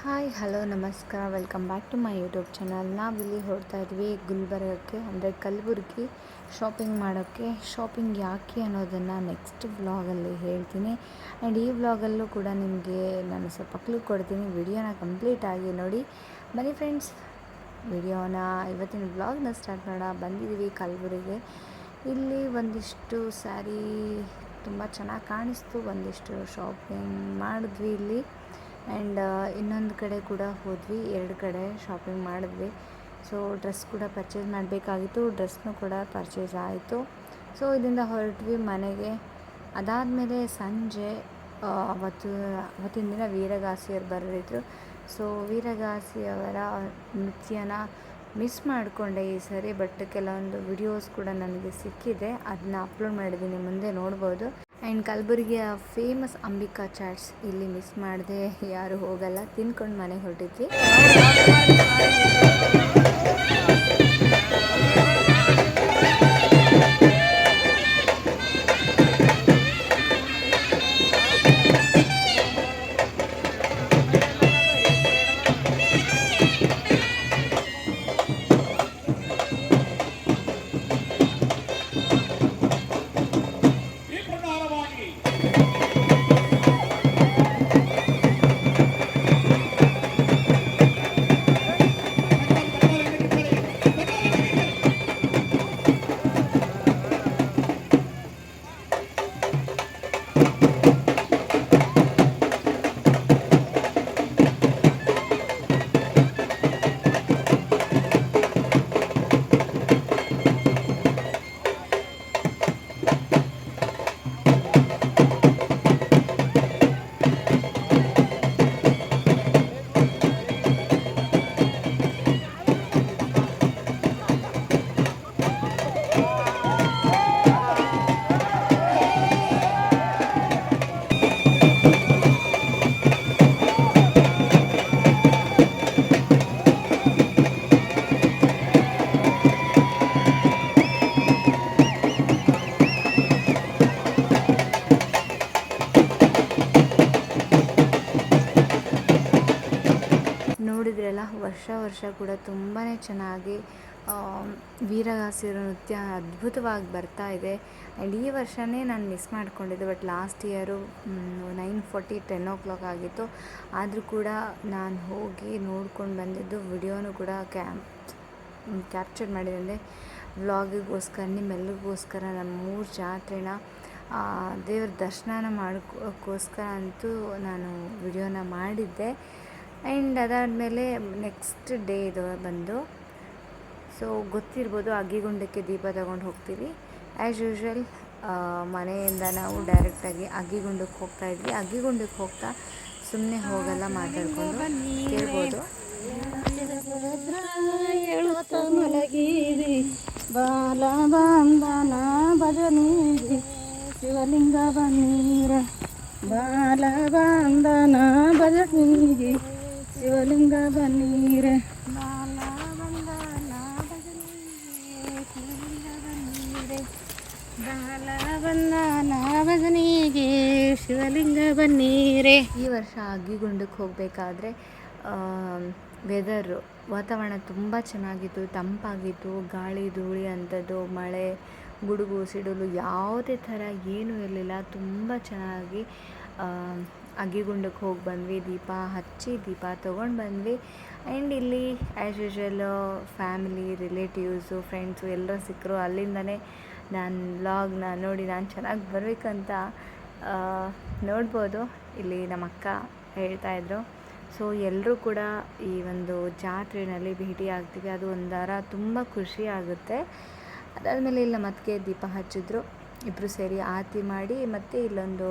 Hi hello ನಮಸ್ಕಾರ, welcome back to my YouTube channel. ನಾವಿಲ್ಲಿ ಹೊರಡ್ತಾ ಇದ್ವಿ ಗುಲ್ಬರ್ಗಕ್ಕೆ, ಅಂದರೆ ಕಲಬುರ್ಗಿ ಶಾಪಿಂಗ್ ಮಾಡೋಕ್ಕೆ. ಶಾಪಿಂಗ್ ಯಾಕೆ ಅನ್ನೋದನ್ನು ನೆಕ್ಸ್ಟ್ ವ್ಲಾಗಲ್ಲಿ ಹೇಳ್ತೀನಿ. ಆ್ಯಂಡ್ ಈ ವ್ಲಾಗಲ್ಲೂ ಕೂಡ ನಿಮಗೆ ನಾನು ಸ್ವಲ್ಪ ಕ್ಲೂ ಕೊಡ್ತೀನಿ. ವಿಡಿಯೋನ ಕಂಪ್ಲೀಟಾಗಿ ನೋಡಿ. ಬನ್ನಿ ಫ್ರೆಂಡ್ಸ್, ಇವತ್ತಿನ ವ್ಲಾಗ್ನ ಸ್ಟಾರ್ಟ್ ಮಾಡೋಣ. ಬಂದಿದ್ದೀವಿ ಕಲಬುರ್ಗಿಗೆ. ಇಲ್ಲಿ ಒಂದಿಷ್ಟು ಸ್ಯಾರಿ ತುಂಬ ಚೆನ್ನಾಗಿ ಕಾಣಿಸ್ತು, ಒಂದಿಷ್ಟು ಶಾಪಿಂಗ್ ಮಾಡಿದ್ವಿ ಇಲ್ಲಿ. ಆ್ಯಂಡ್ ಇನ್ನೊಂದು ಕಡೆ ಕೂಡ ಹೋದ್ವಿ, 2 ಕಡೆ ಶಾಪಿಂಗ್ ಮಾಡಿದ್ವಿ. ಸೊ ಡ್ರೆಸ್ ಕೂಡ ಪರ್ಚೇಸ್ ಮಾಡಬೇಕಾಗಿತ್ತು, ಡ್ರೆಸ್ನೂ ಕೂಡ ಪರ್ಚೇಸ್ ಆಯಿತು. ಸೊ ಇದರಿಂದ ಹೊರಟ್ವಿ ಮನೆಗೆ. ಅದಾದಮೇಲೆ ಸಂಜೆ ಅವತ್ತಿನ ದಿನ ವೀರಗಾಸೆಯವರು ಬರೆದಿದ್ರು. ಸೊ ವೀರಗಾಸೆಯವರ ನೃತ್ಯನ ಮಿಸ್ ಮಾಡಿಕೊಂಡೆ ಈ ಸರಿ. ಬಟ್ ಕೆಲವೊಂದು ವಿಡಿಯೋಸ್ ಕೂಡ ನನಗೆ ಸಿಕ್ಕಿದೆ, ಅದನ್ನ ಅಪ್ಲೋಡ್ ಮಾಡಿದ್ದೀನಿ, ಮುಂದೆ ನೋಡ್ಬೋದು. ಆ್ಯಂಡ್ ಕಲಬುರ್ಗಿಯ ಫೇಮಸ್ ಅಂಬಿಕಾ ಚಾಟ್ಸ್ ಇಲ್ಲಿ ಮಿಸ್ ಮಾಡಿದೆ, ಯಾರು ಹೋಗಲ್ಲ, ತಿನ್ಕೊಂಡು ಮನೆಗೆ ಹೊರಟಿದ್ವಿ. ನೋಡಿದ್ರಲ್ಲ, ವರ್ಷ ಕೂಡ ತುಂಬಾ ಚೆನ್ನಾಗಿ ವೀರಗಾಸೆಯರ ನೃತ್ಯ ಅದ್ಭುತವಾಗಿ ಬರ್ತಾ ಇದೆ. ಆ್ಯಂಡ್ ಈ ವರ್ಷವೇ ನಾನು ಮಿಸ್ ಮಾಡ್ಕೊಂಡಿದ್ದೆ. ಬಟ್ ಲಾಸ್ಟ್ ಇಯರು 9:40 10 o'clock ಆಗಿತ್ತು. ಆದರೂ ಕೂಡ ನಾನು ಹೋಗಿ ನೋಡ್ಕೊಂಡು ಬಂದಿದ್ದು. ವಿಡಿಯೋನು ಕೂಡ ಕ್ಯಾಪ್ಚರ್ ಮಾಡಿದ್ದೆ ವ್ಲಾಗಿಗೋಸ್ಕರ, ನಿಮ್ಮೆಲ್ಲರಿಗೋಸ್ಕರ. ನಮ್ಮ 3 ಜಾತ್ರೆನ ದೇವ್ರ ದರ್ಶನ ಮಾಡೋಕ್ಕೋಸ್ಕರ ಅಂತೂ ನಾನು ವಿಡಿಯೋನ ಮಾಡಿದ್ದೆ. ಆ್ಯಂಡ್ ಅದಾದಮೇಲೆ ನೆಕ್ಸ್ಟ್ ಡೇ ಇದು ಬಂದು, ಸೊ ಗೊತ್ತಿರ್ಬೋದು, ಅಗ್ಗಿಗುಂಡಕ್ಕೆ ದೀಪ ತಗೊಂಡು ಹೋಗ್ತೀವಿ. ಆ್ಯಸ್ ಯೂಶ್ವಲ್ ಮನೆಯಿಂದ ನಾವು ಡೈರೆಕ್ಟಾಗಿ ಅಗ್ಗಿಗುಂಡಕ್ಕೆ ಹೋಗ್ತಾಯಿದ್ವಿ. ಅಗ್ಗಿಗುಂಡಕ್ಕೆ ಹೋಗ್ತಾ ಸುಮ್ಮನೆ ಹೋಗಲ್ಲ, ಮಾತಾಡ್ಕೊಂಡು ಕೇಳ್ಬೋದು. ಬಾಲ ಬಂದನ ಭಜನೀರಿ ಶಿವಲಿಂಗ ಬನ್ನೀರ, ಬಾಲ ಬಂದನ ಭಜನೀರಿ ಶಿವಲಿಂಗ ಬನ್ನೀರ, ಬಾಲ ಬಂದನ ಭಜನೀರಿ ಶಿವಲಿಂಗ ಬನ್ನೀರೆ, ಬಾಲ ಬಂದನ ಭಜನೀಗೆ ಶಿವಲಿಂಗ ಬನ್ನೀರೆ. ಈ ವರ್ಷ ಅಗ್ಗಿಗುಂಡಕ್ಕೆ ಹೋಗಬೇಕಾದ್ರೆ ವಾತಾವರಣ ತುಂಬ ಚೆನ್ನಾಗಿತ್ತು, ತಂಪಾಗಿತ್ತು. ಗಾಳಿ ಧೂಳಿ ಅಂಥದ್ದು, ಮಳೆ, ಗುಡುಗು ಸಿಡಿಲು ಯಾವುದೇ ಥರ ಏನೂ ಇರಲಿಲ್ಲ. ತುಂಬ ಚೆನ್ನಾಗಿ ಅಗ್ಗಿಗುಂಡಕ್ಕೆ ಹೋಗಿ ಬಂದ್ವಿ. ದೀಪ ಹಚ್ಚಿ ದೀಪ ತೊಗೊಂಡು ಬಂದ್ವಿ. ಆ್ಯಂಡ್ ಇಲ್ಲಿ as usual family, relatives, friends ಎಲ್ಲರೂ ಸಿಕ್ಕರು. ಅಲ್ಲಿಂದನೇ ನಾನು ವ್ಲಾಗ್ನ ನೋಡಿ ನಾನು ಚೆನ್ನಾಗಿ ಬರಬೇಕಂತ ನೋಡ್ಬೋದು. ಇಲ್ಲಿ ನಮ್ಮ ಅಕ್ಕ ಹೇಳ್ತಾಯಿದ್ರು. ಸೊ ಎಲ್ಲರೂ ಕೂಡ ಈ ಒಂದು ಜಾತ್ರೆಯಲ್ಲಿ ಭೇಟಿ ಆಗ್ತೀವಿ, ಅದು ಒಂಥರ ತುಂಬ ಖುಷಿ ಆಗುತ್ತೆ. ಅದಾದಮೇಲೆ ಇಲ್ಲಿ ನಮ್ಮ ಅತ್ತಿಗೆ ದೀಪ ಹಚ್ಚಿದ್ರು, ಇಬ್ಬರು ಸೇರಿ ಆರತಿ ಮಾಡಿ. ಮತ್ತು ಇಲ್ಲೊಂದು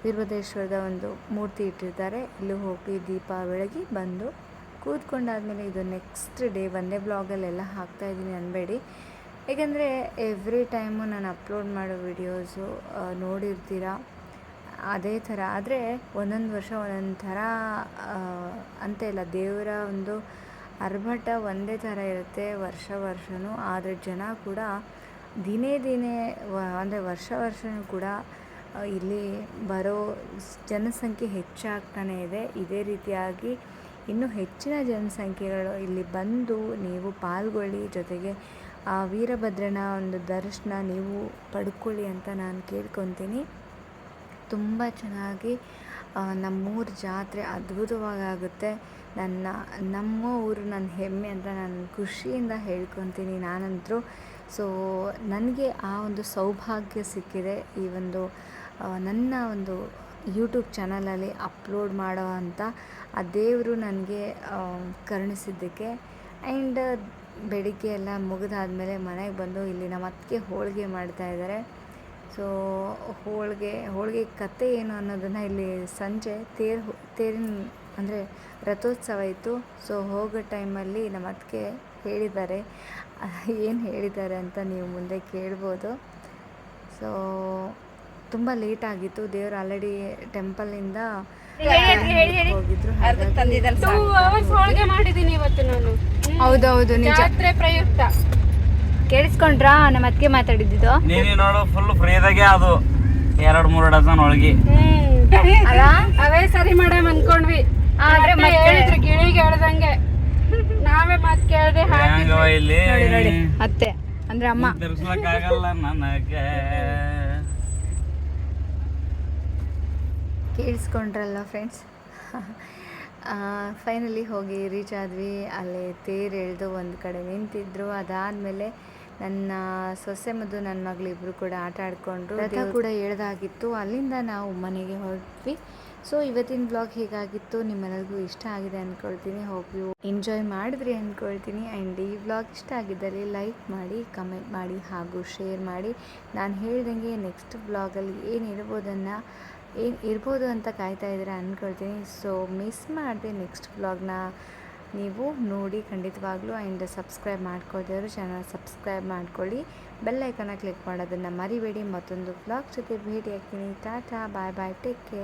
ವೀರಭದ್ರೇಶ್ವರದ ಒಂದು ಮೂರ್ತಿ ಇಟ್ಟಿರ್ತಾರೆ, ಇಲ್ಲಿ ಹೋಗಿ ದೀಪ ಬೆಳಗಿ ಬಂದು ಕೂತ್ಕೊಂಡಾದ್ಮೇಲೆ ಇದು ನೆಕ್ಸ್ಟ್ ಡೇ. ಒಂದೇ ಬ್ಲಾಗಲ್ಲೆಲ್ಲ ಹಾಕ್ತಾಯಿದ್ದೀನಿ ಅನ್ಬೇಡಿ, ಏಕೆಂದರೆ ಎವ್ರಿ ಟೈಮು ನಾನು ಅಪ್ಲೋಡ್ ಮಾಡೋ ವಿಡಿಯೋಸು ನೋಡಿರ್ತೀರ ಅದೇ ಥರ. ಆದರೆ ಒಂದೊಂದು ವರ್ಷ ಒಂದೊಂದು ಥರ ಅಂತ ಇಲ್ಲ, ದೇವರ ಒಂದು ಆರ್ಭಟ ಒಂದೇ ಥರ ಇರುತ್ತೆ ವರ್ಷವೂ. ಆದರೆ ಜನ ಕೂಡ ದಿನೇ ಅಂದರೆ ವರ್ಷವೂ ಕೂಡ ಇಲ್ಲಿ ಬರೋ ಜನಸಂಖ್ಯೆ ಹೆಚ್ಚಾಗ್ತಾನೇ ಇದೆ. ಇದೇ ರೀತಿಯಾಗಿ ಇನ್ನೂ ಹೆಚ್ಚಿನ ಜನಸಂಖ್ಯೆಗಳು ಇಲ್ಲಿ ಬಂದು ನೀವು ಪಾಲ್ಗೊಳ್ಳಿ, ಜೊತೆಗೆ ಆ ವೀರಭದ್ರನ ಒಂದು ದರ್ಶನ ನೀವು ಪಡ್ಕೊಳ್ಳಿ ಅಂತ ನಾನು ಕೇಳ್ಕೊತೀನಿ. ತುಂಬ ಚೆನ್ನಾಗಿ ನಮ್ಮೂರ ಜಾತ್ರೆ ಅದ್ಭುತವಾಗಿ ಆಗುತ್ತೆ. ನಮ್ಮ ಊರು ನನ್ನ ಹೆಮ್ಮೆ ಅಂತ ನಾನು ಖುಷಿಯಿಂದ ಹೇಳ್ಕೊತೀನಿ ನಾನಂತರೂ. ಸೊ ನನಗೆ ಆ ಒಂದು ಸೌಭಾಗ್ಯ ಸಿಕ್ಕಿದೆ ಈ ಒಂದು ನನ್ನ ಒಂದು ಯೂಟ್ಯೂಬ್ ಚಾನಲಲ್ಲಿ ಅಪ್ಲೋಡ್ ಮಾಡೋ ಅಂಥ ಆ ದೇವರು ನನಗೆ ಕರುಣಿಸಿದ್ದಕ್ಕೆ. ಆ್ಯಂಡ್ ಬೆಳಿಗ್ಗೆ ಎಲ್ಲ ಮುಗಿದಾದ್ಮೇಲೆ ಮನೆಗೆ ಬಂದು ಇಲ್ಲಿ ನಮ್ಮ ಅತ್ತಿಗೆ ಹೋಳಿಗೆ ಮಾಡ್ತಾಯಿದ್ದಾರೆ. ಸೊ ಹೋಳಿಗೆ ಕತೆ ಏನು ಅನ್ನೋದನ್ನು ಇಲ್ಲಿ ಸಂಜೆ ತೇರಿನ ಅಂದರೆ ರಥೋತ್ಸವ ಇತ್ತು. ಸೊ ಹೋಗೋ ಟೈಮಲ್ಲಿ ನಮ್ಮ ಅತ್ತಿಗೆ ಹೇಳಿದ್ದಾರೆ. ಏನು ಹೇಳಿದ್ದಾರೆ ಅಂತ ನೀವು ಮುಂದೆ ಕೇಳ್ಬೋದು. ಸೊ ತುಂಬ ಲೇಟಾಗಿತ್ತು. ದೇವರು ಆಲ್ರೆಡಿ ಟೆಂಪಲಿಂದ ಹೋಗಿದ್ರು. ಹೋಳಿಗೆ ಮಾಡಿದ್ದೀನಿ ಇವತ್ತು ನಾನು. ಹೌದೌದು, ನಿಜ. ಜಾತ್ರೆ ಪ್ರಯುಕ್ತ ಕೇಳಿಸ್ಕೊಂಡ್ರಾ ನಮ್ಮ ಅತ್ತಿಗೆ ಮಾತಾಡಿದ್ದು? ನೀನು ನೋಡು ಫುಲ್ ಫ್ರೀದಾಗೆ ಅದು 2-3 ಡಜನ್ ಒಳಗೆ ಅಲ್ಲ, ಅವೇ ಸರಿ ಮಾಡಮ್ ಅನ್ಕೊಂಡ್ವಿ. ಆದ್ರೆ ಹೇಳಿದ್ರು ಗಿಳಿಗೆ ಹೇಳ್ದಂಗೆ ನಾವೇ ಮಾತ್ ಕೇಳ್ದೆ ಹೆಂಗವ ಇಲ್ಲಿ ನೋಡಿ ಅತ್ತೆ ಅಂದ್ರೆ ಅಮ್ಮ. ತಿರ್ಸ್ಲಕ್ಕಾಗಲ್ಲ ನನಗೆ. ಕೇಳಿಸ್ಕೊಂಡ್ರಲ್ಲ ಫ್ರೆಂಡ್ಸ್. ಫೈನಲಿ ಹೋಗಿ ರೀಚ್ ಆದ್ವಿ. ಅಲ್ಲೇ ತೇರು ಎಳೆದು ಒಂದು ಕಡೆ ನಿಂತಿದ್ರು. ಅದಾದಮೇಲೆ ನನ್ನ ಸೊಸೆ ಮತ್ತು ನನ್ನ ಮಗಳಿಬ್ಬರು ಕೂಡ ಆಟ ಆಡಿಕೊಂಡ್ರು. ರಥ ಕೂಡ ಎಳೆದಾಗಿತ್ತು. ಅಲ್ಲಿಂದ ನಾವು ಮನೆಗೆ ಹೊರಟ್ವಿ. ಸೊ ಇವತ್ತಿನ ಬ್ಲಾಗ್ ಹೀಗಾಗಿತ್ತು. ನಿಮ್ಮೆಲ್ಲರಿಗೂ ಇಷ್ಟ ಆಗಿದೆ ಅಂದ್ಕೊಳ್ತೀನಿ. ಹೋಪ್ ಯು ಎಂಜಾಯ್ ಮಾಡಿದ್ರಿ ಅಂದ್ಕೊಳ್ತೀನಿ. ಆ್ಯಂಡ್ ಈ ಬ್ಲಾಗ್ ಇಷ್ಟ ಆಗಿದ್ದಲ್ಲಿ ಲೈಕ್ ಮಾಡಿ, ಕಮೆಂಟ್ ಮಾಡಿ ಹಾಗೂ ಶೇರ್ ಮಾಡಿ. ನಾನು ಹೇಳ್ದಂಗೆ ನೆಕ್ಸ್ಟ್ ಬ್ಲಾಗಲ್ಲಿ ಏನು ಇರ್ಬೋದು ಅಂತ ಕಾಯ್ತಾ ಇದ್ದೀರಾ ಅಂದ್ಕೊಳ್ತೀನಿ. ಸೊ ಮಿಸ್ ಮಾಡದೆ ನೆಕ್ಸ್ಟ್ ಬ್ಲಾಗ್ನ ನೀವು ನೋಡಿ ಖಂಡಿತವಾಗ್ಲೂ. ಆ್ಯಂಡ್ ಸಬ್ಸ್ಕ್ರೈಬ್ ಮಾಡ್ಕೊಳ್ತಿದ್ರು ಚಾನಲ್ ಸಬ್ಸ್ಕ್ರೈಬ್ ಮಾಡ್ಕೊಳ್ಳಿ. ಬೆಲ್ ಐಕನ್ನ ಕ್ಲಿಕ್ ಮಾಡೋದನ್ನು ಮರಿಬೇಡಿ. ಮತ್ತೊಂದು ಬ್ಲಾಗ್ ಜೊತೆ ಭೇಟಿ ಆಗ್ತೀನಿ. ಟಾಟಾ, ಬಾಯ್ ಬಾಯ್, ಟೇಕ್ ಕೇರ್.